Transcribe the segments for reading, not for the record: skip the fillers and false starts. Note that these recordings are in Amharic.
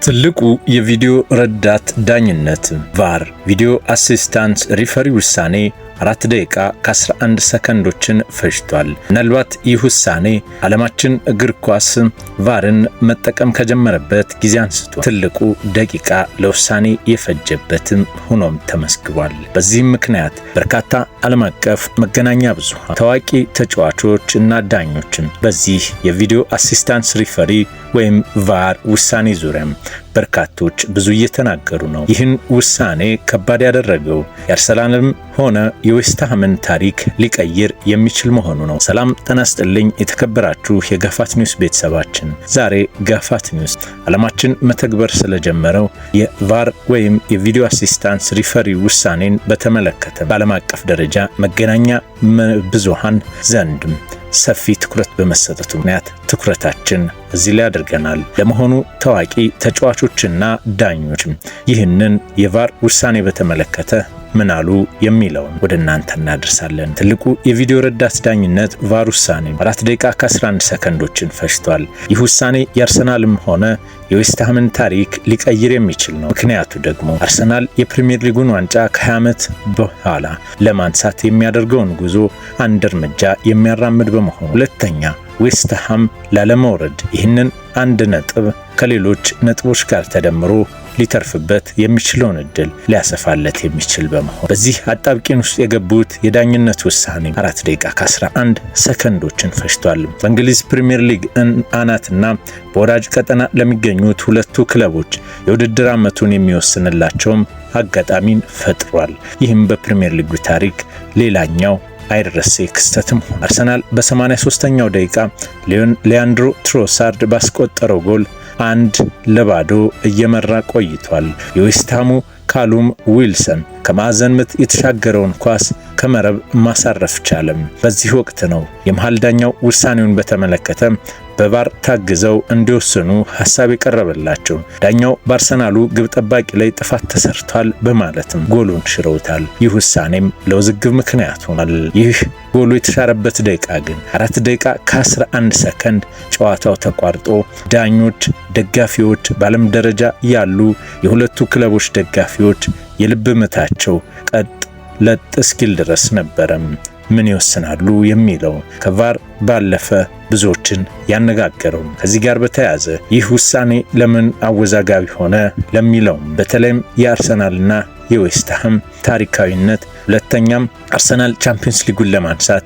ትልቁ የቪዲዮ ረዳት ዳኝነት ቫር ቪዲዮ አሲስታንስ ሪፈሪ ውሳኔ 4 ደቂቃ ከ11 ሰከንዶችን ፈጅቷል። ምናልባት ይህ ውሳኔ ዓለማችን እግር ኳስ ቫርን መጠቀም ከጀመረበት ጊዜ አንስቶ ትልቁ ደቂቃ ለውሳኔ የፈጀበትም ሆኖም ተመስግቧል። በዚህም ምክንያት በርካታ ዓለም አቀፍ መገናኛ ብዙሃን፣ ታዋቂ ተጫዋቾች እና ዳኞችም በዚህ የቪዲዮ አሲስታንስ ሪፈሪ ወይም ቫር ውሳኔ ዙሪያም በርካቶች ብዙ እየተናገሩ ነው። ይህን ውሳኔ ከባድ ያደረገው የአርሰናልም ሆነ የዌስትሃምን ታሪክ ሊቀይር የሚችል መሆኑ ነው። ሰላም ጤና ይስጥልኝ የተከበራችሁ የጋፋት ኒውስ ቤተሰባችን፣ ዛሬ ጋፋት ኒውስ ዓለማችን መተግበር ስለጀመረው የቫር ወይም የቪዲዮ አሲስታንስ ሪፈሪ ውሳኔን በተመለከተ በዓለም አቀፍ ደረጃ መገናኛ ብዙሃን ዘንድም ሰፊ ትኩረት በመሰጠቱ ምክንያት ትኩረታችን እዚህ ላይ አድርገናል። ለመሆኑ ታዋቂ ተጫዋቾችና ዳኞች ይህንን የቫር ውሳኔ በተመለከተ ምን አሉ የሚለውን ወደ እናንተ እናደርሳለን። ትልቁ የቪዲዮ ረዳት ዳኝነት ቫር ውሳኔ 4 ደቂቃ ከ11 ሰከንዶችን ፈጅቷል። ይህ ውሳኔ የአርሰናልም ሆነ የዌስትሃምን ታሪክ ሊቀይር የሚችል ነው። ምክንያቱ ደግሞ አርሰናል የፕሪሚየር ሊጉን ዋንጫ ከ20 ዓመት በኋላ ለማንሳት የሚያደርገውን ጉዞ አንድ እርምጃ የሚያራምድ በመሆኑ፣ ሁለተኛ ዌስትሃም ላለመውረድ ይህንን 1 ነጥብ ከሌሎች ነጥቦች ጋር ተደምሮ ሊተርፍበት የሚችለውን እድል ሊያሰፋለት የሚችል በመሆን በዚህ አጣብቂኝ ውስጥ የገቡት የዳኝነት ውሳኔ 4 ደቂቃ ከ11 ሰከንዶችን ፈጅቷል። በእንግሊዝ ፕሪሚየር ሊግ አናትና በወራጅ ቀጠና ለሚገኙት ሁለቱ ክለቦች የውድድር ዓመቱን የሚወስንላቸውም አጋጣሚን ፈጥሯል። ይህም በፕሪሚየር ሊጉ ታሪክ ሌላኛው አይረሴ ክስተትም ሆነ። አርሰናል በ83ኛው ደቂቃ ሊያንድሮ ትሮሳርድ ባስቆጠረው ጎል 1-0 እየመራ ቆይቷል። የዌስትሃሙ ካሉም ዊልሰን ከማዕዘን ምት የተሻገረውን ኳስ ከመረብ ማሳረፍ ቻለም። በዚህ ወቅት ነው የመሃል ዳኛው ውሳኔውን በተመለከተ በቫር ታግዘው እንዲወስኑ ሐሳብ የቀረበላቸው። ዳኛው በአርሰናሉ ግብ ጠባቂ ላይ ጥፋት ተሰርቷል በማለትም ጎሉን ሽረውታል። ይህ ውሳኔም ለውዝግብ ምክንያት ሆኗል። ይህ ጎሉ የተሻረበት ደቂቃ ግን 4 ደቂቃ ከ11 ሰከንድ ጨዋታው ተቋርጦ ዳኞች፣ ደጋፊዎች፣ በዓለም ደረጃ ያሉ የሁለቱ ክለቦች ደጋፊዎች የልብ ምታቸው ቀጥ ለጥ እስኪል ድረስ ነበረም ምን ይወስናሉ የሚለው ከቫር ባለፈ ብዙዎችን ያነጋገረው። ከዚህ ጋር በተያያዘ ይህ ውሳኔ ለምን አወዛጋቢ ሆነ ለሚለው በተለይም የአርሰናልና የዌስትሃም ታሪካዊነት፣ ሁለተኛም አርሰናል ቻምፒየንስ ሊጉን ለማንሳት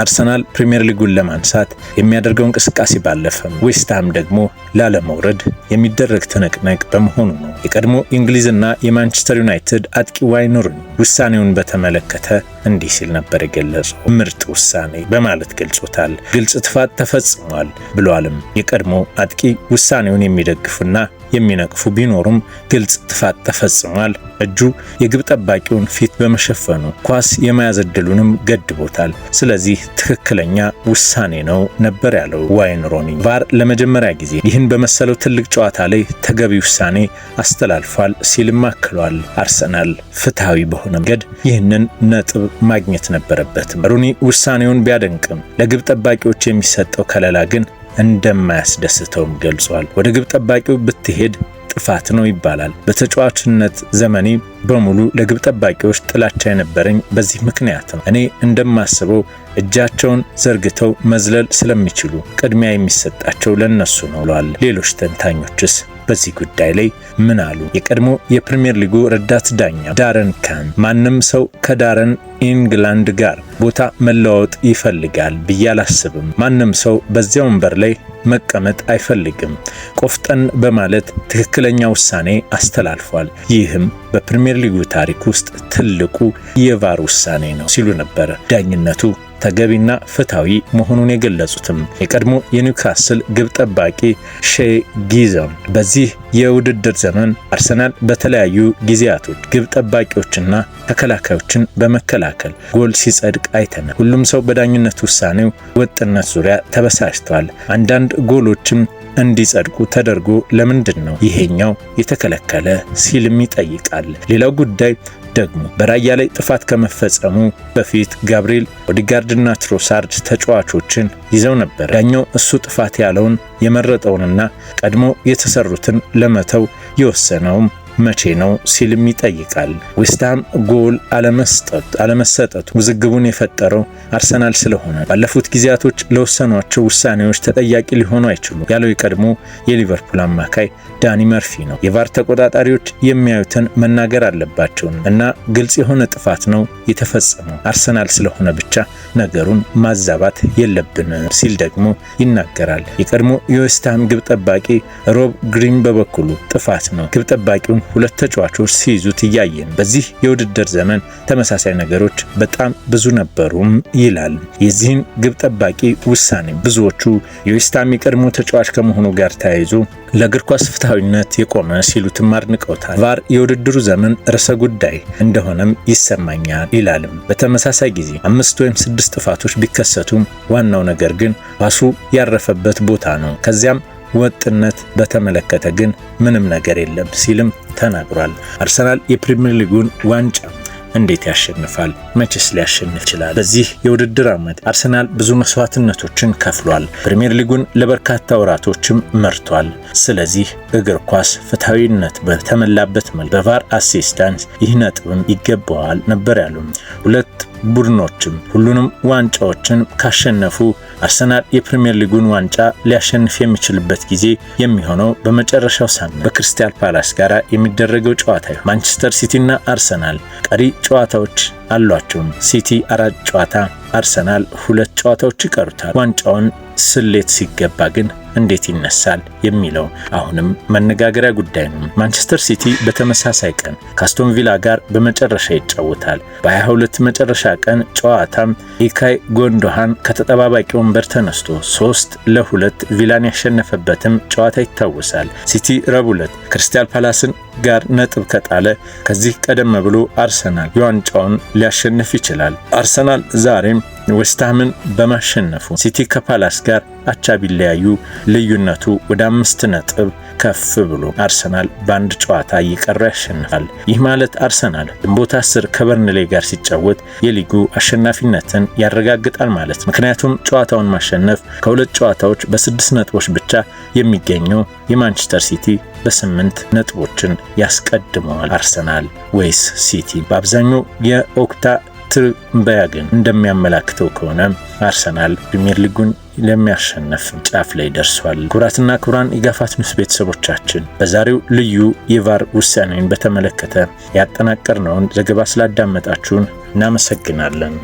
አርሰናል ፕሪሚየር ሊጉን ለማንሳት የሚያደርገው እንቅስቃሴ ባለፈም ዌስትሃም ደግሞ ላለመውረድ የሚደረግ ትንቅንቅ በመሆኑ ነው። የቀድሞ የእንግሊዝና የማንቸስተር ዩናይትድ አጥቂ ዋይን ሩኒ ውሳኔውን በተመለከተ እንዲህ ሲል ነበር የገለጸው። ምርጥ ውሳኔ በማለት ገልጾታል። ግልጽ ጥፋት ተፈጽሟል ብሏልም። የቀድሞ አጥቂ ውሳኔውን የሚደግፉና የሚነቅፉ ቢኖሩም ግልጽ ጥፋት ተፈጽሟል፣ እጁ የግብ ጠባቂውን ፊት በመሸፈኑ ኳስ የመያዝ ዕድሉንም ገድቦታል፣ ስለዚህ ትክክለኛ ውሳኔ ነው ነበር ያለው ዋይን ሩኒ። ቫር ለመጀመሪያ ጊዜ ይህን በመሰለው ትልቅ ጨዋታ ላይ ተገቢ ውሳኔ አስተላልፏል ሲልም አክሏል። አርሰናል ፍትሃዊ በሆነ መንገድ ይህንን ነጥብ ማግኘት ነበረበትም። ሩኒ ውሳኔውን ቢያደንቅም ለግብ ጠባቂዎች የሚሰጠው ከለላ ግን እንደማያስደስተውም ገልጿል። ወደ ግብ ጠባቂው ብትሄድ ጥፋት ነው ይባላል። በተጫዋችነት ዘመኔ በሙሉ ለግብ ጠባቂዎች ጥላቻ የነበረኝ በዚህ ምክንያት ነው። እኔ እንደማስበው እጃቸውን ዘርግተው መዝለል ስለሚችሉ ቅድሚያ የሚሰጣቸው ለነሱ ነው ብለዋል። ሌሎች ተንታኞችስ በዚህ ጉዳይ ላይ ምን አሉ? የቀድሞ የፕሪሚየር ሊጉ ረዳት ዳኛ ዳረን ካን ማንም ሰው ከዳረን ኢንግላንድ ጋር ቦታ መለዋወጥ ይፈልጋል ብዬ አላስብም። ማንም ሰው በዚያው ወንበር ላይ መቀመጥ አይፈልግም። ቆፍጠን በማለት ትክክለኛ ውሳኔ አስተላልፏል። ይህም በፕሪሚየር ሊጉ ታሪክ ውስጥ ትልቁ የቫር ውሳኔ ነው ሲሉ ነበር ዳኝነቱ ተገቢና ፍትሃዊ መሆኑን የገለጹትም። የቀድሞ የኒውካስል ግብ ጠባቂ ሼይ ጊዘን በዚህ የውድድር ዘመን አርሰናል በተለያዩ ጊዜያቶች ግብ ጠባቂዎችና ተከላካዮችን በመከላከል ጎል ሲጸድቅ አይተናል። ሁሉም ሰው በዳኝነት ውሳኔው ወጥነት ዙሪያ ተበሳጭቷል። አንዳንድ ጎሎችም እንዲጸድቁ ተደርጎ ለምንድነው ይሄኛው የተከለከለ ሲልም ይጠይቃል። ሌላው ጉዳይ ደግሞ በራያ ላይ ጥፋት ከመፈጸሙ በፊት ጋብሪኤል፣ ኦዲጋርድና ትሮሳርድ ተጫዋቾችን ይዘው ነበር። ዳኛው እሱ ጥፋት ያለውን የመረጠውንና ቀድሞ የተሰሩትን ለመተው የወሰነውም መቼ ነው ሲልም ይጠይቃል። ዌስትሃም ጎል አለመሰጠቱ ውዝግቡን የፈጠረው አርሰናል ስለሆነ ባለፉት ጊዜያቶች ለወሰኗቸው ውሳኔዎች ተጠያቂ ሊሆኑ አይችሉም ያለው የቀድሞ የሊቨርፑል አማካይ ዳኒ መርፊ ነው። የቫር ተቆጣጣሪዎች የሚያዩትን መናገር አለባቸው እና ግልጽ የሆነ ጥፋት ነው የተፈጸመው፣ አርሰናል ስለሆነ ብቻ ነገሩን ማዛባት የለብንም ሲል ደግሞ ይናገራል። የቀድሞ የዌስትሃም ግብ ጠባቂ ሮብ ግሪን በበኩሉ ጥፋት ነው፣ ግብ ጠባቂውን ሁለት ተጫዋቾች ሲይዙት እያየን በዚህ የውድድር ዘመን ተመሳሳይ ነገሮች በጣም ብዙ ነበሩም ይላል። የዚህን ግብ ጠባቂ ውሳኔ ብዙዎቹ የዌስትሃም የቀድሞ ተጫዋች ከመሆኑ ጋር ተያይዞ ለእግር ኳስ ፍትሐዊነት የቆመ ሲሉትም አድንቀውታል። ቫር የውድድሩ ዘመን ርዕሰ ጉዳይ እንደሆነም ይሰማኛል ይላልም። በተመሳሳይ ጊዜ 5 ወይም 6 ጥፋቶች ቢከሰቱም ዋናው ነገር ግን ኳሱ ያረፈበት ቦታ ነው። ከዚያም ወጥነት በተመለከተ ግን ምንም ነገር የለም ሲልም ተናግሯል። አርሰናል የፕሪሚየር ሊጉን ዋንጫ እንዴት ያሸንፋል? መቼስ ሊያሸንፍ ይችላል? በዚህ የውድድር ዓመት አርሰናል ብዙ መስዋዕትነቶችን ከፍሏል። ፕሪሚየር ሊጉን ለበርካታ ወራቶችም መርቷል። ስለዚህ እግር ኳስ ፍትሐዊነት በተመላበት መልክ በቫር አሲስታንስ ይህ ነጥብም ይገባዋል ነበር ያሉም። ሁለት ቡድኖችም ሁሉንም ዋንጫዎችን ካሸነፉ አርሰናል የፕሪሚየር ሊጉን ዋንጫ ሊያሸንፍ የሚችልበት ጊዜ የሚሆነው በመጨረሻው ሳምንት በክሪስታል ፓላስ ጋር የሚደረገው ጨዋታ ነው። ማንቸስተር ሲቲና አርሰናል ቀሪ ጨዋታዎች አሏቸው። ሲቲ 4 ጨዋታ፣ አርሰናል 2 ጨዋታዎች ይቀሩታል። ዋንጫውን ስሌት ሲገባ ግን እንዴት ይነሳል የሚለው አሁንም መነጋገሪያ ጉዳይ ነው። ማንቸስተር ሲቲ በተመሳሳይ ቀን ከአስቶን ቪላ ጋር በመጨረሻ ይጫወታል። በ22 መጨረሻ ቀን ጨዋታም ኢልካይ ጎንዶሃን ከተጠባባቂ ወንበር ተነስቶ 3-2 ቪላን ያሸነፈበትም ጨዋታ ይታወሳል። ሲቲ ረቡዕ ዕለት ክሪስታል ፓላስን ጋር ነጥብ ከጣለ ከዚህ ቀደም ብሎ አርሰናል የዋንጫውን ሊያሸንፍ ይችላል። አርሰናል ዛሬም ዌስትሃምን በማሸነፉ ሲቲ ከፓላስ ጋር አቻ ቢለያዩ ልዩነቱ ወደ 5 ነጥብ ከፍ ብሎ አርሰናል በአንድ ጨዋታ እየቀረ ያሸንፋል። ይህ ማለት አርሰናል ግንቦት 10 ከበርንሌ ጋር ሲጫወት የሊጉ አሸናፊነትን ያረጋግጣል ማለት። ምክንያቱም ጨዋታውን ማሸነፍ ከሁለት ጨዋታዎች በ6 ነጥቦች ብቻ የሚገኘው የማንቸስተር ሲቲ በ8 ነጥቦችን ያስቀድመዋል። አርሰናል ወይስ ሲቲ? በአብዛኛው የኦክታ ትንበያ ግን እንደሚያመላክተው ከሆነ አርሰናል ፕሪሚየር ሊጉን ለሚያሸንፍ ጫፍ ላይ ደርሷል። ኩራትና ኩራን የጋፋት ኒውስ ቤተሰቦቻችን በዛሬው ልዩ የቫር ውሳኔን በተመለከተ ያጠናቀርነውን ዘገባ ስላዳመጣችሁን እናመሰግናለን።